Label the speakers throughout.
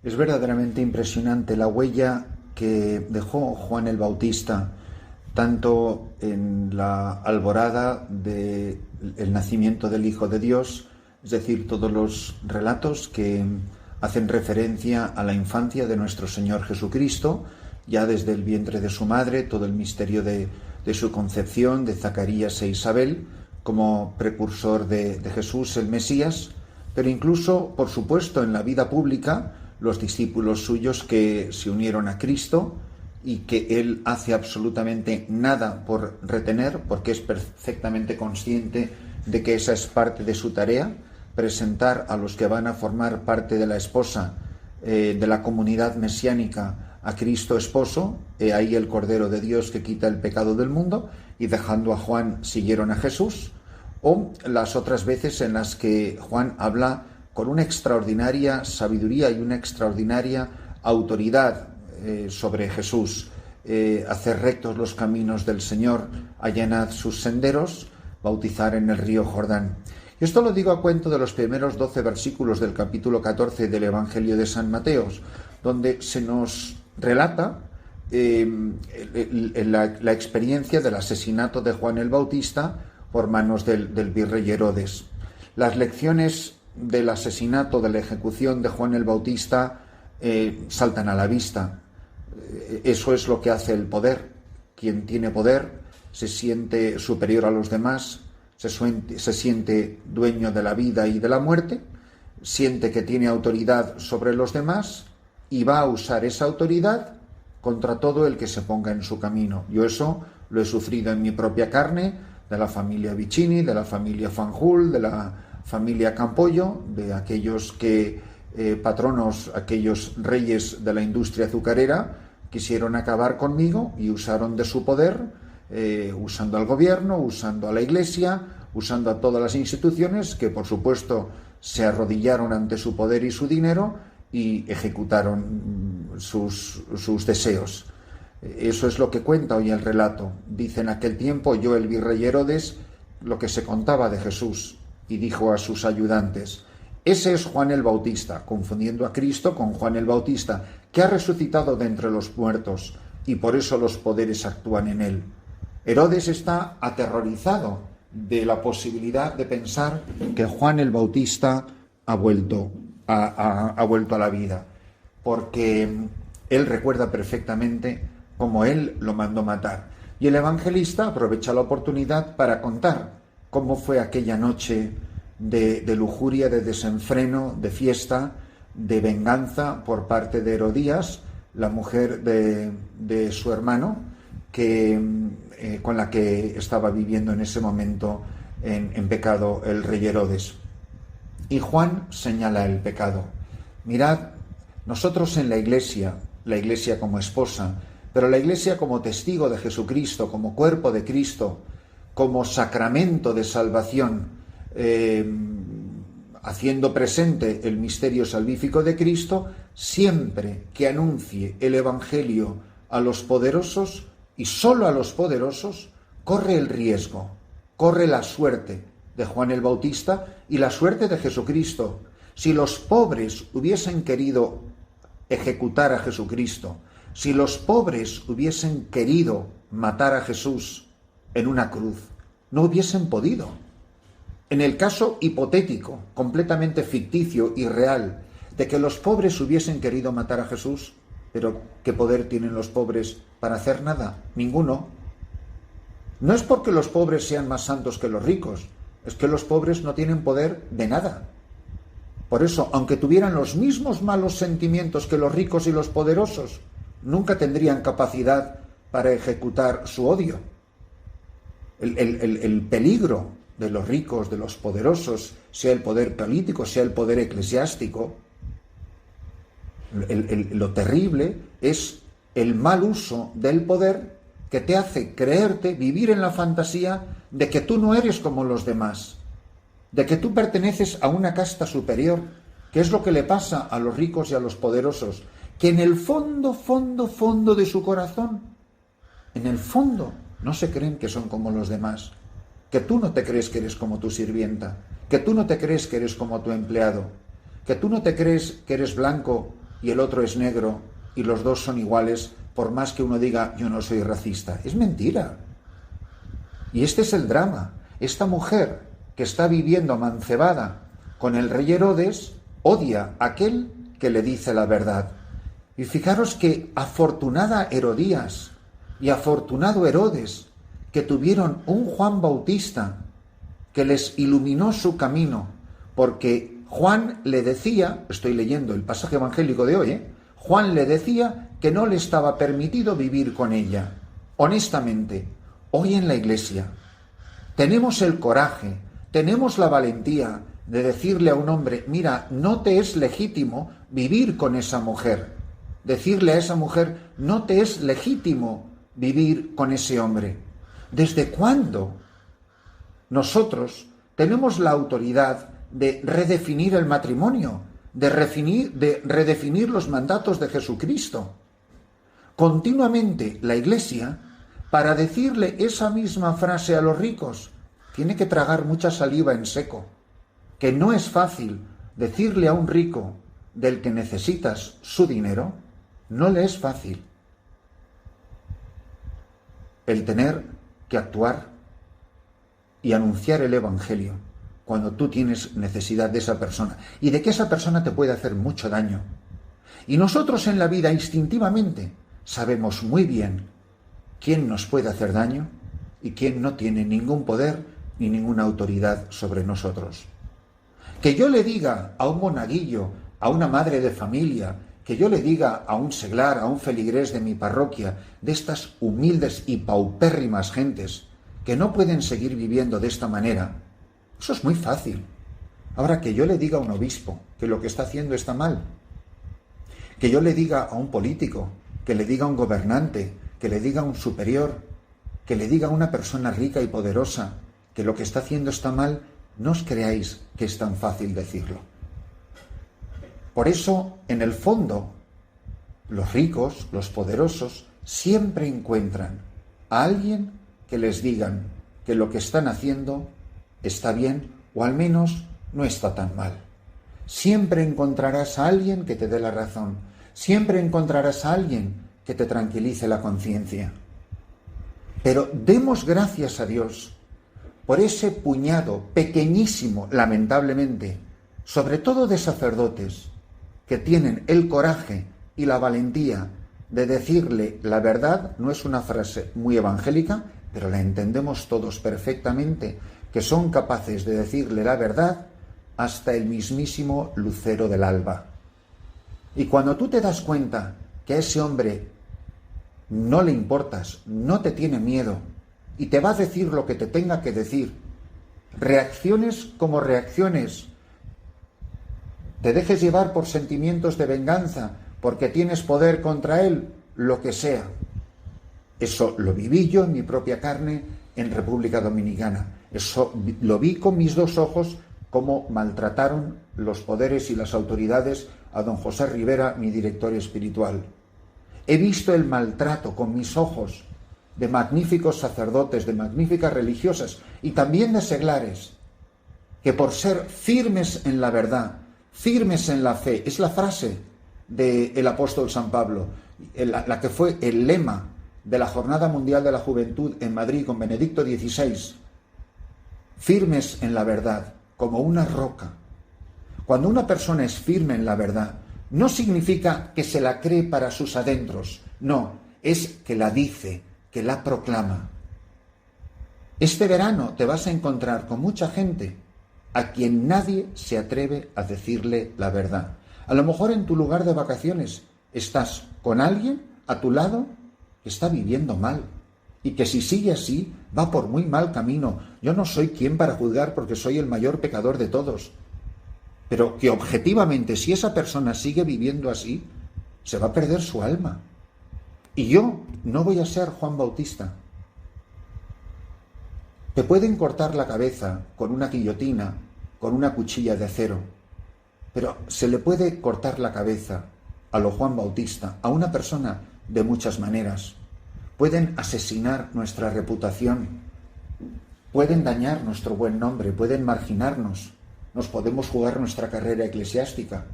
Speaker 1: Es verdaderamente impresionante la huella que dejó Juan el Bautista, tanto en la alborada del nacimiento del Hijo de Dios, es decir, todos los relatos que hacen referencia a la infancia de nuestro Señor Jesucristo, ya desde el vientre de su madre, todo el misterio de su concepción, de Zacarías e Isabel, como precursor de Jesús, el Mesías, pero incluso, por supuesto, en la vida pública, los discípulos suyos que se unieron a Cristo y que Él hace absolutamente nada por retener, porque es perfectamente consciente de que esa es parte de su tarea, presentar a los que van a formar parte de la esposa de la comunidad mesiánica a Cristo esposo, ahí el Cordero de Dios que quita el pecado del mundo, y dejando a Juan siguieron a Jesús, o las otras veces en las que Juan habla con una extraordinaria sabiduría y una extraordinaria autoridad sobre Jesús. Hacer rectos los caminos del Señor, allanad sus senderos, bautizar en el río Jordán. Y esto lo digo a cuento de los primeros 12 versículos del capítulo 14 del Evangelio de San Mateo, donde se nos relata la experiencia del asesinato de Juan el Bautista por manos del virrey Herodes. Las lecciones del asesinato, de la ejecución de Juan el Bautista saltan a la vista. Eso es lo que hace el poder. Quien tiene poder se siente superior a los demás, se siente dueño de la vida y de la muerte, siente que tiene autoridad sobre los demás y va a usar esa autoridad contra todo el que se ponga en su camino. Yo eso lo he sufrido en mi propia carne, de la familia Vicini, de la familia Fanjul, de la familia Campollo, de aquellos patronos, aquellos reyes de la industria azucarera, quisieron acabar conmigo y usaron de su poder, usando al gobierno, usando a la Iglesia, usando a todas las instituciones que, por supuesto, se arrodillaron ante su poder y su dinero y ejecutaron sus deseos. Eso es lo que cuenta hoy el relato. Dice: en aquel tiempo oyó el virrey Herodes lo que se contaba de Jesús y dijo a sus ayudantes: ese es Juan el Bautista, confundiendo a Cristo con Juan el Bautista, que ha resucitado de entre los muertos y por eso los poderes actúan en él. Herodes está aterrorizado de la posibilidad de pensar que Juan el Bautista ha vuelto a la vida, porque él recuerda perfectamente cómo él lo mandó matar. Y el evangelista aprovecha la oportunidad para contar cómo fue aquella noche de lujuria, de desenfreno, de fiesta, de venganza por parte de Herodías, la mujer de su hermano, con la que estaba viviendo en ese momento en pecado el rey Herodes. Y Juan señala el pecado. Mirad, nosotros en la Iglesia como esposa, pero la Iglesia como testigo de Jesucristo, como cuerpo de Cristo, como sacramento de salvación, haciendo presente el misterio salvífico de Cristo, siempre que anuncie el Evangelio a los poderosos, y solo a los poderosos, corre el riesgo, corre la suerte de Juan el Bautista y la suerte de Jesucristo. Si los pobres hubiesen querido ejecutar a Jesucristo, si los pobres hubiesen querido matar a Jesús en una cruz, no hubiesen podido. En el caso hipotético, completamente ficticio y real, de que los pobres hubiesen querido matar a Jesús, pero ¿qué poder tienen los pobres para hacer nada? Ninguno. No es porque los pobres sean más santos que los ricos, es que los pobres no tienen poder de nada. Por eso, aunque tuvieran los mismos malos sentimientos que los ricos y los poderosos, nunca tendrían capacidad para ejecutar su odio. El peligro de los ricos, de los poderosos, sea el poder político, sea el poder eclesiástico, lo terrible es el mal uso del poder que te hace creerte, vivir en la fantasía de que tú no eres como los demás, de que tú perteneces a una casta superior, que es lo que le pasa a los ricos y a los poderosos, que en el fondo de su corazón, en el fondo, no se creen que son como los demás, que tú no te crees que eres como tu sirvienta, que tú no te crees que eres como tu empleado, que tú no te crees que eres blanco y el otro es negro y los dos son iguales, por más que uno diga yo no soy racista. Es mentira. Y este es el drama. Esta mujer que está viviendo mancebada con el rey Herodes odia a aquel que le dice la verdad. Y fijaros que afortunada Herodías y afortunado Herodes, que tuvieron un Juan Bautista que les iluminó su camino, porque Juan le decía, estoy leyendo el pasaje evangélico de hoy, Juan le decía que no le estaba permitido vivir con ella. Honestamente, hoy en la Iglesia tenemos el coraje, tenemos la valentía de decirle a un hombre, mira, no te es legítimo vivir con esa mujer. Decirle a esa mujer, no te es legítimo vivir con ese hombre. ¿Desde cuándo nosotros tenemos la autoridad de redefinir el matrimonio, de redefinir los mandatos de Jesucristo? Continuamente la Iglesia, para decirle esa misma frase a los ricos, tiene que tragar mucha saliva en seco, que no es fácil decirle a un rico del que necesitas su dinero, no le es fácil el tener que actuar y anunciar el Evangelio cuando tú tienes necesidad de esa persona y de que esa persona te puede hacer mucho daño. Y nosotros en la vida instintivamente sabemos muy bien quién nos puede hacer daño y quién no tiene ningún poder ni ninguna autoridad sobre nosotros. Que yo le diga a un monaguillo, a una madre de familia, que yo le diga a un seglar, a un feligrés de mi parroquia, de estas humildes y paupérrimas gentes que no pueden seguir viviendo de esta manera, eso es muy fácil. Ahora, que yo le diga a un obispo que lo que está haciendo está mal, que yo le diga a un político, que le diga a un gobernante, que le diga a un superior, que le diga a una persona rica y poderosa que lo que está haciendo está mal, no os creáis que es tan fácil decirlo. Por eso, en el fondo, los ricos, los poderosos, siempre encuentran a alguien que les digan que lo que están haciendo está bien o al menos no está tan mal. Siempre encontrarás a alguien que te dé la razón. Siempre encontrarás a alguien que te tranquilice la conciencia. Pero demos gracias a Dios por ese puñado pequeñísimo, lamentablemente, sobre todo de sacerdotes, que tienen el coraje y la valentía de decirle la verdad. No es una frase muy evangélica, pero la entendemos todos perfectamente, que son capaces de decirle la verdad hasta el mismísimo lucero del alba. Y cuando tú te das cuenta que a ese hombre no le importas, no te tiene miedo y te va a decir lo que te tenga que decir, reacciones como reacciones, te dejes llevar por sentimientos de venganza porque tienes poder contra él, lo que sea. Eso lo viví yo en mi propia carne en República Dominicana. Eso lo vi con mis dos ojos, cómo maltrataron los poderes y las autoridades a don José Rivera, mi director espiritual. He visto el maltrato con mis ojos de magníficos sacerdotes, de magníficas religiosas y también de seglares, que por ser firmes en la verdad, firmes en la fe, es la frase del apóstol San Pablo, la que fue el lema de la Jornada Mundial de la Juventud en Madrid con Benedicto XVI, firmes en la verdad, como una roca. Cuando una persona es firme en la verdad, no significa que se la cree para sus adentros, no, es que la dice, que la proclama. Este verano te vas a encontrar con mucha gente a quien nadie se atreve a decirle la verdad. A lo mejor en tu lugar de vacaciones estás con alguien a tu lado que está viviendo mal y que si sigue así va por muy mal camino. Yo no soy quien para juzgar porque soy el mayor pecador de todos, pero que objetivamente si esa persona sigue viviendo así, se va a perder su alma. Y yo no voy a ser Juan Bautista. Te pueden cortar la cabeza con una guillotina, con una cuchilla de acero, pero se le puede cortar la cabeza a lo Juan Bautista, a una persona, de muchas maneras. Pueden asesinar nuestra reputación, pueden dañar nuestro buen nombre, pueden marginarnos, nos podemos jugar nuestra carrera eclesiástica.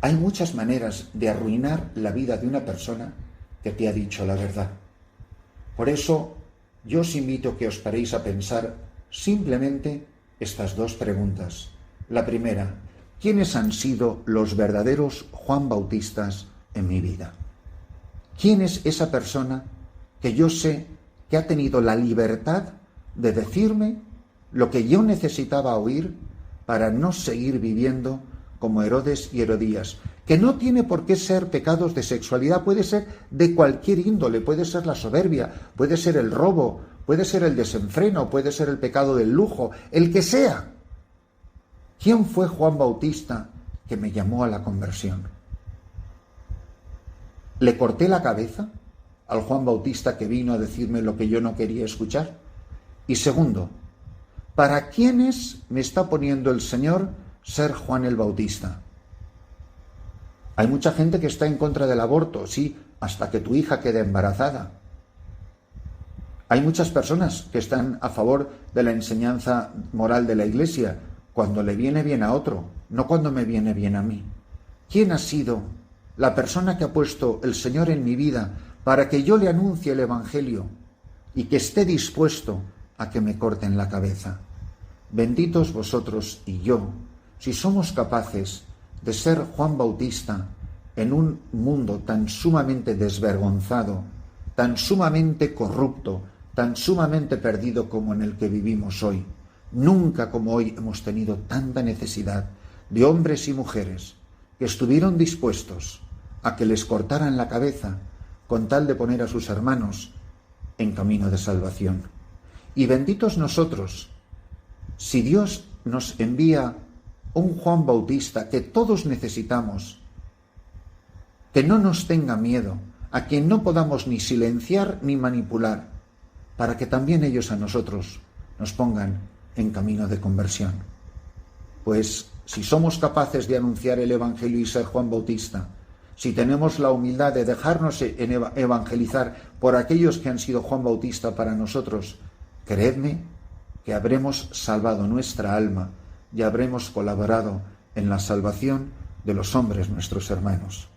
Speaker 1: Hay muchas maneras de arruinar la vida de una persona que te ha dicho la verdad. Por eso, yo os invito a que os paréis a pensar simplemente estas dos preguntas. La primera, ¿quiénes han sido los verdaderos Juan Bautistas en mi vida? ¿Quién es esa persona que yo sé que ha tenido la libertad de decirme lo que yo necesitaba oír para no seguir viviendo como Herodes y Herodías? Que no tiene por qué ser pecados de sexualidad, puede ser de cualquier índole, puede ser la soberbia, puede ser el robo, puede ser el desenfreno, puede ser el pecado del lujo, el que sea. ¿Quién fue Juan Bautista que me llamó a la conversión? ¿Le corté la cabeza al Juan Bautista que vino a decirme lo que yo no quería escuchar? Y segundo, ¿para quiénes me está poniendo el Señor ser Juan el Bautista? Hay mucha gente que está en contra del aborto, sí, hasta que tu hija quede embarazada. Hay muchas personas que están a favor de la enseñanza moral de la Iglesia, cuando le viene bien a otro, no cuando me viene bien a mí. ¿Quién ha sido la persona que ha puesto el Señor en mi vida para que yo le anuncie el Evangelio y que esté dispuesto a que me corten la cabeza? Benditos vosotros y yo, si somos capaces de ser Juan Bautista en un mundo tan sumamente desvergonzado, tan sumamente corrupto, tan sumamente perdido como en el que vivimos hoy. Nunca como hoy hemos tenido tanta necesidad de hombres y mujeres que estuvieron dispuestos a que les cortaran la cabeza con tal de poner a sus hermanos en camino de salvación. Y benditos nosotros, si Dios nos envía un Juan Bautista que todos necesitamos, que no nos tenga miedo, a quien no podamos ni silenciar ni manipular, para que también ellos a nosotros nos pongan en camino de conversión. Pues si somos capaces de anunciar el Evangelio y ser Juan Bautista, si tenemos la humildad de dejarnos evangelizar por aquellos que han sido Juan Bautista para nosotros, creedme que habremos salvado nuestra alma y habremos colaborado en la salvación de los hombres nuestros hermanos.